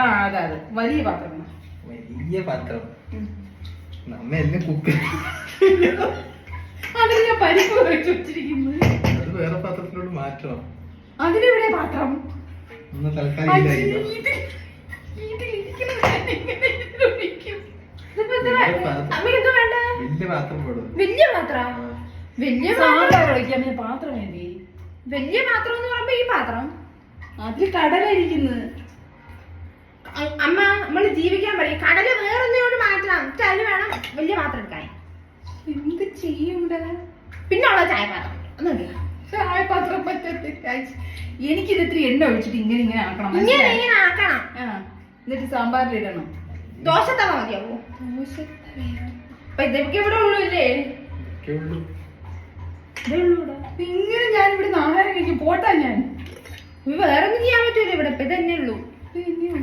ആ അതെ വലിയ പാത്രം. വലിയ പാത്രം നമ്മ എല്ലാം കുക്ക് അതിന് ഞാൻ പരിപ്പ് വെച്ച് വെച്ചിരിക്കുന്നു. അത് വേറെ പാത്രത്തിലോട്ട് മാറ്റണം. അതിനെവിടെ പാത്രം? ഒന്ന് തൽക്കാലം ഇല്ലായിരിക്കും. വലിയ പാത്രം പോടും. വലിയ പാത്രം വലിയ പാത്രം വേണ്ടി. വലിയ പാത്രം എന്ന് പറയുമ്പോ ഈ പാത്രം അതിൽ കടലായിരിക്കുന്നു. അമ്മ നമ്മള് ജീവിക്കാൻ പറയും കടല വേറൊന്നിനോട് മാറ്റണം. അതിന് വേണം വലിയ പാത്രം എടുക്കാൻ. എന്ത് ചെയ്യൂടെ? പിന്നെ ഉള്ള ചായപാത്രം ഒന്നുമില്ല. ചായപാത്രം പറ്റത്തില്ല. എനിക്കിത് ഇത്തിരി എണ്ണ ഒഴിച്ചിട്ട് ഇങ്ങനെ ആക്കണം. ഇങ്ങനെ ആക്കണം. എന്നിട്ട് സാമ്പാറിലിടണം. ദോശത്തവ മതിയാവോ? അപ്പൊ ഇതൊക്കെ ഇവിടെ ഉള്ളൂ ഇല്ലേ? ഇങ്ങനെ ഞാൻ ഇവിടെ ആഹാരം കഴിക്കും. പോട്ടാ ഞാൻ വേറെ ഒന്നും ചെയ്യാൻ പറ്റൂല ഇവിടെ. ഇപ്പൊ ഇതന്നെ ഉള്ളൂ.